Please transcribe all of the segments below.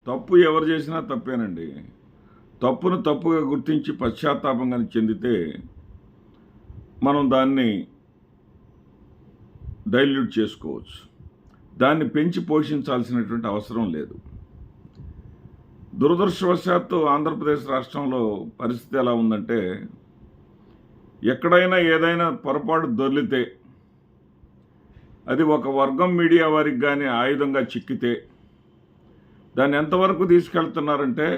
తప్పు ఎవరు చేసినా తప్పేనండి. తప్పును తప్పుగా గుర్తించి పశ్చాత్తాపం గాని చెందితే మనం దాన్ని డైల్యూట్ చేసుకోవచ్చు. దాన్ని పెంచి పోషించాల్సినటువంటి అవసరం లేదు. దురదృష్టవశాత్తు ఆంధ్రప్రదేశ్ రాష్ట్రంలో పరిస్థితి ఎలా ఉందంటే, ఎక్కడైనా ఏదైనా పొరపాటు దొర్లితే, అది ఒక వర్గం మీడియా వారికి కానీ ఆయుధంగా చిక్కితే, దాన్ని ఎంతవరకు తీసుకెళ్తున్నారంటే,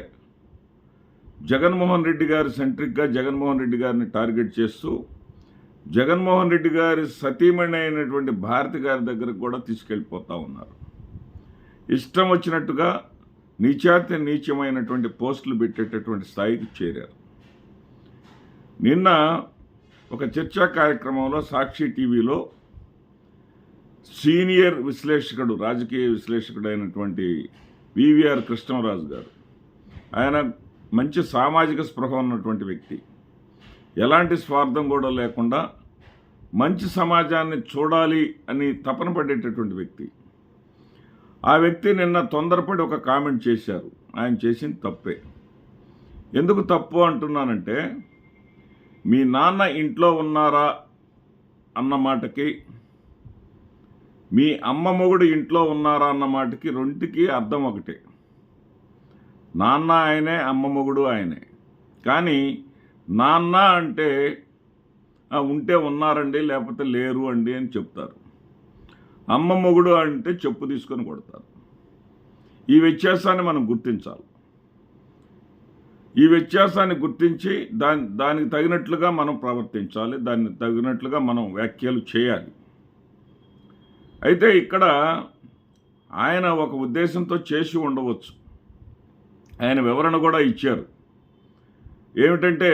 జగన్మోహన్ రెడ్డి గారి సెంట్రిక్గా జగన్మోహన్ రెడ్డి గారిని టార్గెట్ చేస్తూ, జగన్మోహన్ రెడ్డి గారి సతీమణి అయినటువంటి భారతి గారి దగ్గరకు కూడా తీసుకెళ్ళిపోతూ ఉన్నారు. ఇష్టం వచ్చినట్టుగా నీచాతి నీచమైనటువంటి పోస్టులు పెట్టేటటువంటి స్థాయికి చేరారు. నిన్న ఒక చర్చా కార్యక్రమంలో సాక్షి టీవీలో సీనియర్ విశ్లేషకుడు, రాజకీయ విశ్లేషకుడు అయినటువంటి వివిఆర్ కృష్ణరాజు గారు, ఆయన మంచి సామాజిక స్పృహ ఉన్నటువంటి వ్యక్తి, ఎలాంటి స్వార్థం కూడా లేకుండా మంచి సమాజాన్ని చూడాలి అని తపన పడేటటువంటి వ్యక్తి. ఆ వ్యక్తి నిన్న తొందరపడి ఒక కామెంట్ చేశారు. ఆయన చేసింది తప్పే. ఎందుకు తప్పు అంటున్నానంటే, మీ నాన్న ఇంట్లో ఉన్నారా అన్న మాటకి, మీ అమ్మ మొగుడు ఇంట్లో ఉన్నారా అన్న మాటకి రెండుకి అర్థం ఒకటే. నాన్న ఆయనే, అమ్మ మొగుడు ఆయనే. కానీ నాన్న అంటే ఉంటే ఉన్నారండి, లేకపోతే లేరు అండి అని చెప్తారు. అమ్మ మొగుడు అంటే చెప్పు తీసుకొని కొడతారు. ఈ వ్యత్యాసాన్ని మనం గుర్తించాలి. ఈ వ్యత్యాసాన్ని గుర్తించి దానికి తగినట్లుగా మనం ప్రవర్తించాలి, దానికి తగినట్లుగా మనం వ్యాఖ్యలు చేయాలి. అయితే ఇక్కడ ఆయన ఒక ఉద్దేశంతో చేసి ఉండవచ్చు. ఆయన వివరణ కూడా ఇచ్చారు. ఏమిటంటే,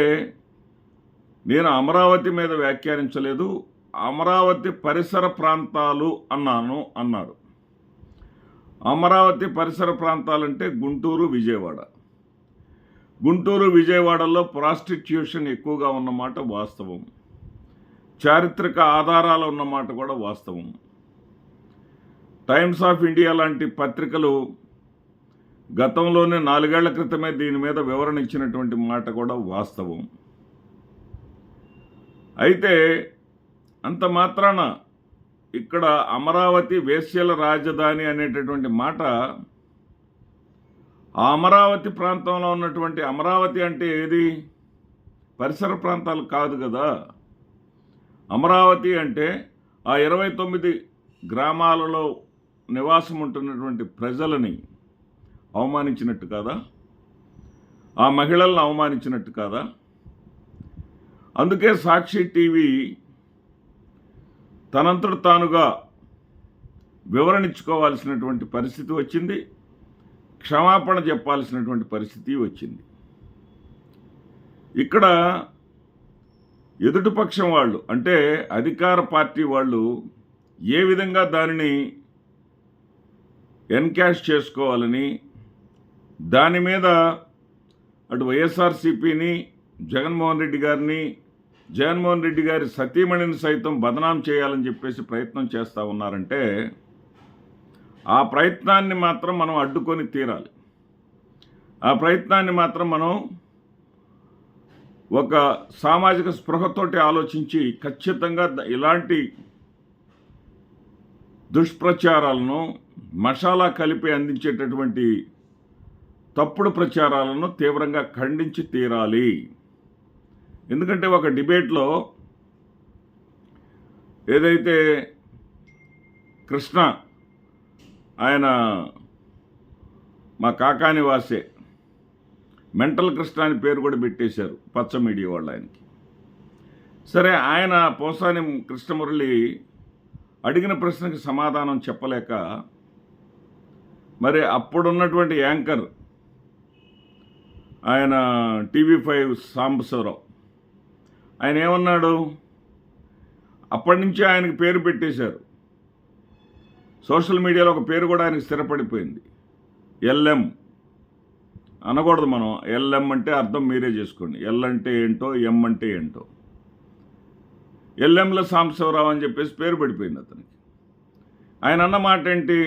నేను అమరావతి మీద వ్యాఖ్యానించలేదు, అమరావతి పరిసర ప్రాంతాలు అన్నారు. అమరావతి పరిసర ప్రాంతాలంటే గుంటూరు, విజయవాడ. గుంటూరు, విజయవాడలో ప్రాస్టిట్యూషన్ ఎక్కువగా ఉన్నమాట వాస్తవం. చారిత్రక ఆధారాలు ఉన్నమాట కూడా వాస్తవం. టైమ్స్ ఆఫ్ ఇండియా లాంటి పత్రికలు గతంలోనే 4 ఏళ్ల క్రితమే దీని మీద వివరణ ఇచ్చినటువంటి మాట కూడా వాస్తవం. అయితే అంత మాత్రాన ఇక్కడ అమరావతి వేశ్యల రాజధాని అనేటటువంటి మాట, ఆ అమరావతి ప్రాంతంలో ఉన్నటువంటి, అమరావతి అంటే ఏది, పరిసర ప్రాంతాలు కాదు కదా. అమరావతి అంటే ఆ 29 గ్రామాలలో నివాసం ఉంటున్నటువంటి ప్రజలని అవమానించినట్టు కాదా, ఆ మహిళలను అవమానించినట్టు కాదా? అందుకే సాక్షి టీవీ తనంతట తానుగా వివరణించుకోవాల్సినటువంటి పరిస్థితి వచ్చింది, క్షమాపణ చెప్పాల్సినటువంటి పరిస్థితి వచ్చింది. ఇక్కడ ఎదుటిపక్షం వాళ్ళు, అంటే అధికార పార్టీ వాళ్ళు ఏ విధంగా దానిని ఎన్కాష్ చేసుకోవాలని, దాని మీద అటు వైఎస్ఆర్సీపీని, జగన్మోహన్ రెడ్డి గారిని, జగన్మోహన్ రెడ్డి గారి సతీమణిని సైతం బదనాం చేయాలని చెప్పేసి ప్రయత్నం చేస్తూ ఉన్నారంటే, ఆ ప్రయత్నాన్ని మాత్రం మనం అడ్డుకొని తీరాలి. ఆ ప్రయత్నాన్ని మాత్రం మనం ఒక సామాజిక స్పృహతోటి ఆలోచించి ఖచ్చితంగా ఇలాంటి దుష్ప్రచారాలను, మసాలా కలిపి అందించేటటువంటి తప్పుడు ప్రచారాలను తీవ్రంగా ఖండించి తీరాలి. ఎందుకంటే ఒక డిబేట్లో ఏదైతే కృష్ణ, ఆయన మా కాకాని వాసే, మెంటల్ కృష్ణ అని పేరు కూడా పెట్టేశారు పచ్చ మీడియా వాళ్ళు ఆయనకి. సరే, ఆయన పోసాని కృష్ణమురళి అడిగిన ప్రశ్నకి సమాధానం చెప్పలేక, మరి అప్పుడున్నటువంటి యాంకర్ ఆయన TV5 సాంబశివరావు, ఆయన ఏమన్నాడు, అప్పటి నుంచి ఆయనకి పేరు పెట్టేశారు. సోషల్ మీడియాలో ఒక పేరు కూడా ఆయనకు స్థిరపడిపోయింది, LM. అనకూడదు మనం, LM అంటే అర్థం మీరే చేసుకోండి. L అంటే ఏంటో, M అంటే ఏంటో. LMలో సాంబశివరావు అని చెప్పేసి పేరు పడిపోయింది అతనికి. ఆయన అన్న మాట ఏంటి,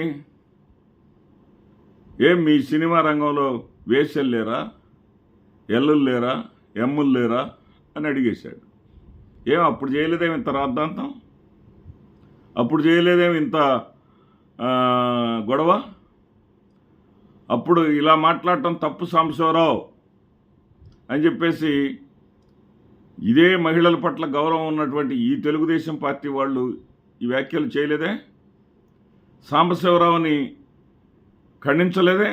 ఏం మీ సినిమా రంగంలో వేసలు లేరా, ఎల్లులు లేరా, ఎమ్ములు లేరా అని అడిగేశాడు. ఏం అప్పుడు చేయలేదేమి ఇంత రాద్ధాంతం, అప్పుడు చేయలేదేమి ఇంత గొడవ, అప్పుడు ఇలా మాట్లాడటం తప్పు సాంబశివరావు అని చెప్పేసి ఇదే మహిళల పట్ల గౌరవం ఉన్నటువంటి ఈ తెలుగుదేశం పార్టీ వాళ్ళు ఈ వ్యాఖ్యలు చేయలేదే, సాంబశివరావుని ఖండించలేదే.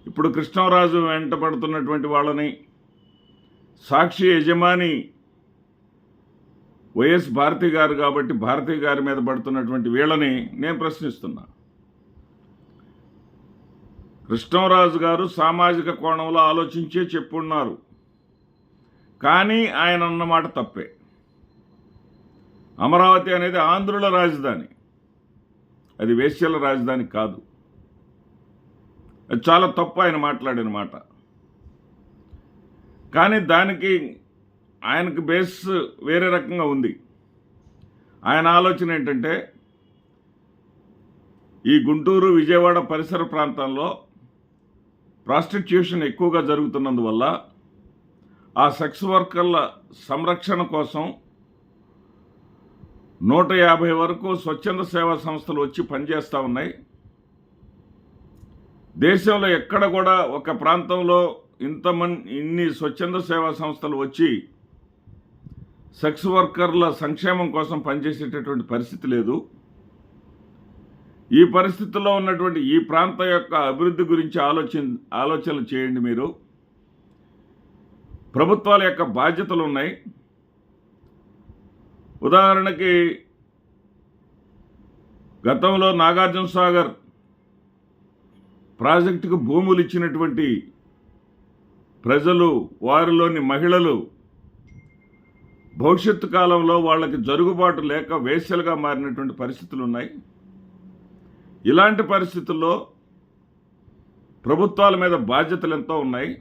ఇప్పుడు కృష్ణరాజు వెంటబడుతున్నటువంటి వాళ్ళని, సాక్షి యజమాని వైఎస్ భారతి గారు కాబట్టి భారతి గారి మీద పడుతున్నటువంటి వీళ్ళని నేను ప్రశ్నిస్తున్నా. కృష్ణరాజు గారు సామాజిక కోణంలో ఆలోచించే చెప్పున్నారు, కానీ ఆయన అన్నమాట తప్పే. అమరావతి అనేది ఆంధ్రుల రాజధాని, అది వేశ్యల రాజధాని కాదు. అది చాలా తప్పు ఆయన మాట్లాడిన మాట. కానీ దానికి ఆయనకు బేస్ వేరే రకంగా ఉంది. ఆయన ఆలోచన ఏంటంటే ఈ గుంటూరు, విజయవాడ పరిసర ప్రాంతాల్లో ప్రాస్టిట్యూషన్ ఎక్కువగా జరుగుతున్నందువల్ల ఆ సెక్స్ వర్కర్ల సంరక్షణ కోసం 150 వరకు స్వచ్ఛంద సేవా సంస్థలు వచ్చి పనిచేస్తూ ఉన్నాయి. దేశంలో ఎక్కడ కూడా ఒక ప్రాంతంలో ఇన్ని స్వచ్ఛంద సేవా సంస్థలు వచ్చి సెక్స్ వర్కర్ల సంక్షేమం కోసం పనిచేసేటటువంటి పరిస్థితి లేదు. ఈ పరిస్థితుల్లో ఉన్నటువంటి ఈ ప్రాంతం యొక్క అభివృద్ధి గురించి ఆలోచనలు చేయండి. మీరు ప్రభుత్వాల యొక్క బాధ్యతలు ఉన్నాయి. ఉదాహరణకి గతంలో నాగార్జున సాగర్ ప్రాజెక్టుకు భూములు ఇచ్చినటువంటి ప్రజలు, వారిలోని మహిళలు భవిష్యత్తు కాలంలో వాళ్ళకి జరుగుబాటు లేక వేశ్యలుగా మారినటువంటి పరిస్థితులు ఉన్నాయి. ఇలాంటి పరిస్థితుల్లో ప్రభుత్వాల మీద బాధ్యతలు ఎంతో ఉన్నాయి.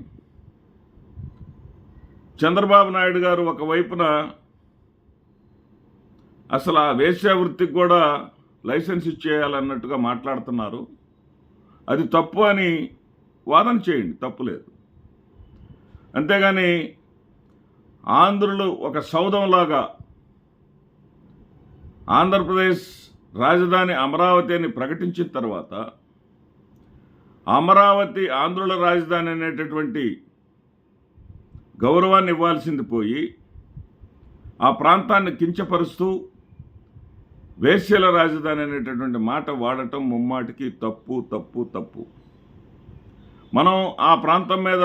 చంద్రబాబు నాయుడు గారు ఒకవైపున అసలు ఆ వేశ్య వృత్తికి కూడా లైసెన్స్ ఇచ్చేయాలన్నట్టుగా మాట్లాడుతున్నారు. అది తప్పు అని వాదన చేయండి, తప్పులేదు. అంతేగాని ఆంధ్రులు ఒక సౌధంలాగా ఆంధ్రప్రదేశ్ రాజధాని అమరావతి అని ప్రకటించిన తర్వాత అమరావతి ఆంధ్రుల రాజధాని అనేటటువంటి గౌరవాన్ని ఇవ్వాల్సింది పోయి ఆ ప్రాంతాన్ని కించపరుస్తూ వేశ్యల రాజధాని అనేటటువంటి మాట వాడటం ముమ్మాటికి తప్పు తప్పు తప్పు. మనం ఆ ప్రాంతం మీద,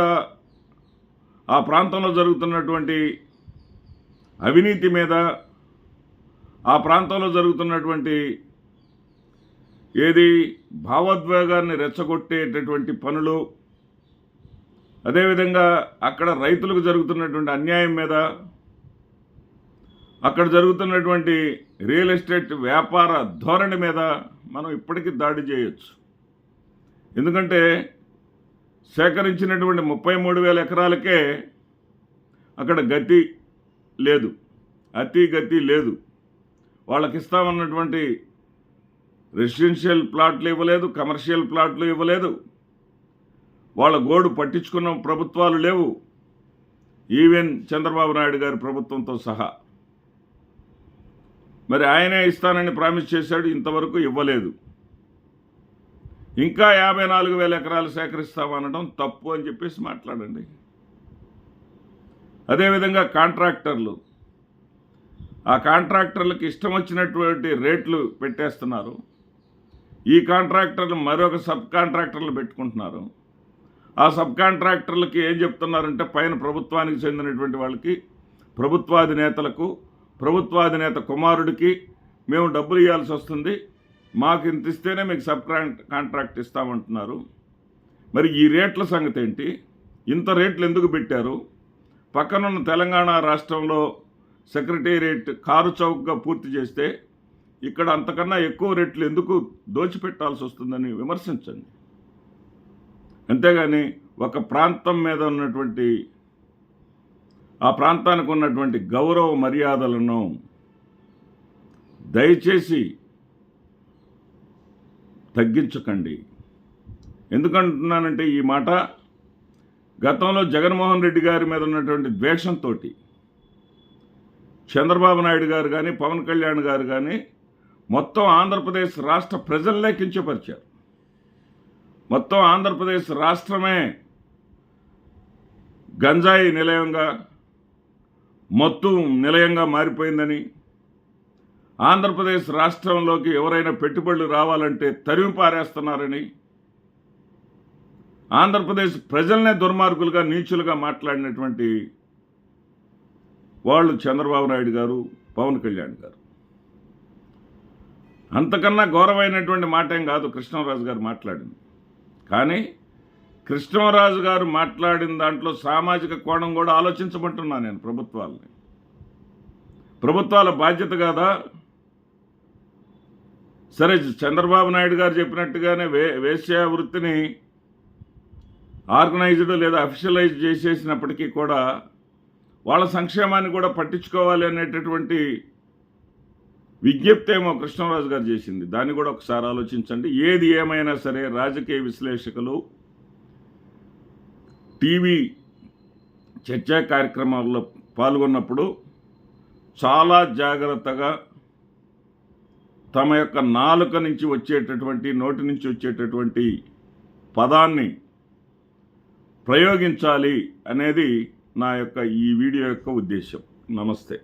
ఆ ప్రాంతంలో జరుగుతున్నటువంటి అవినీతి మీద, ఆ ప్రాంతంలో జరుగుతున్నటువంటి భావోద్వేగాన్ని రెచ్చగొట్టేటటువంటి పనులు, అదేవిధంగా అక్కడ రైతులకు జరుగుతున్నటువంటి అన్యాయం మీద, అక్కడ జరుగుతున్నటువంటి రియల్ ఎస్టేట్ వ్యాపార ధోరణి మీద మనం ఇప్పటికీ దాడి చేయొచ్చు. ఎందుకంటే సేకరించినటువంటి 33,000 ఎకరాలకే అక్కడ గతి లేదు, అతి గతి లేదు. వాళ్ళకి ఇస్తామన్నటువంటి రెసిడెన్షియల్ ప్లాట్లు ఇవ్వలేదు, కమర్షియల్ ప్లాట్లు ఇవ్వలేదు. వాళ్ళ గోడు పట్టించుకున్న ప్రభుత్వాలు లేవు, ఈవెన్ చంద్రబాబు నాయుడు గారి ప్రభుత్వంతో సహా. మరి ఆయనే ఇస్తానని ప్రామిస్ చేశాడు, ఇంతవరకు ఇవ్వలేదు. ఇంకా 54,000 ఎకరాలు సేకరిస్తామనడం తప్పు అని చెప్పేసి మాట్లాడండి. అదేవిధంగా కాంట్రాక్టర్లు, ఆ కాంట్రాక్టర్లకు ఇష్టం వచ్చినటువంటి రేట్లు పెట్టేస్తున్నారు. ఈ కాంట్రాక్టర్లు మరొక సబ్ కాంట్రాక్టర్లు పెట్టుకుంటున్నారు. ఆ సబ్ కాంట్రాక్టర్లకి ఏం చెప్తున్నారంటే పైన ప్రభుత్వానికి చెందినటువంటి వాళ్ళకి, ప్రభుత్వాధినేతలకు, ప్రభుత్వాధినేత కుమారుడికి మేము డబ్బులు ఇవ్వాల్సి వస్తుంది, మాకు ఇంత ఇస్తేనే మీకు సబ్ కాంట్రాక్ట్ ఇస్తామంటున్నారు. మరి ఈ రేట్ల సంగతి ఏంటి? ఇంత రేట్లు ఎందుకు పెట్టారు? పక్కనున్న తెలంగాణ రాష్ట్రంలో సెక్రటేరియట్ కారు చౌకగా పూర్తి చేస్తే ఇక్కడ అంతకన్నా ఎక్కువ రేట్లు ఎందుకు దోచిపెట్టాల్సి వస్తుందని విమర్శించండి. అంతేగాని ఒక ప్రాంతం మీద ఉన్నటువంటి, ఆ ప్రాంతానికి ఉన్నటువంటి గౌరవ మర్యాదలను దయచేసి తగ్గించకండి. ఎందుకంటున్నానంటే ఈ మాట గతంలో జగన్మోహన్ రెడ్డి గారి మీద ఉన్నటువంటి ద్వేషంతో చంద్రబాబు నాయుడు గారు కానీ పవన్ కళ్యాణ్ గారు కానీ మొత్తం ఆంధ్రప్రదేశ్ రాష్ట్ర ప్రజలనే కించపరిచారు. మొత్తం ఆంధ్రప్రదేశ్ రాష్ట్రమే గంజాయి నిలయంగా, మత్తు నిలయంగా మారిపోయిందని, ఆంధ్రప్రదేశ్ రాష్ట్రంలోకి ఎవరైనా పెట్టుబడులు రావాలంటే తరిమి పారేస్తున్నారని, ఆంధ్రప్రదేశ్ ప్రజలనే దుర్మార్గులుగా, నీచులుగా మాట్లాడినటువంటి వాళ్ళు చంద్రబాబు నాయుడు గారు, పవన్ కళ్యాణ్ గారు. అంతకన్నా ఘోరమైనటువంటి మాట ఏం కాదు కృష్ణరాజు గారు మాట్లాడింది. కానీ కృష్ణరాజు గారు మాట్లాడిన దాంట్లో సామాజిక కోణం కూడా ఆలోచించమంటున్నా నేను ప్రభుత్వాలని. ప్రభుత్వాల బాధ్యత కాదా? సరే, చంద్రబాబు నాయుడు గారు చెప్పినట్టుగానే వేశ్య వృత్తిని ఆర్గనైజ్డ్ లేదా అఫిషియలైజ్ చేసేసినప్పటికీ కూడా వాళ్ళ సంక్షేమాన్ని కూడా పట్టించుకోవాలి అనేటటువంటి విజ్ఞప్తి ఏమో కృష్ణరాజు గారు చేసింది. దాన్ని కూడా ఒకసారి ఆలోచించండి. ఏది ఏమైనా సరే రాజకీయ విశ్లేషకులు టీవీ చర్చా కార్యక్రమాల్లో పాల్గొన్నప్పుడు చాలా జాగ్రత్తగా తమ యొక్క నాలుక నుంచి వచ్చేటటువంటి, నోటి నుంచి వచ్చేటటువంటి పదాన్ని ప్రయోగించాలి అనేది నా యొక్క ఈ వీడియో యొక్క ఉద్దేశం. నమస్తే.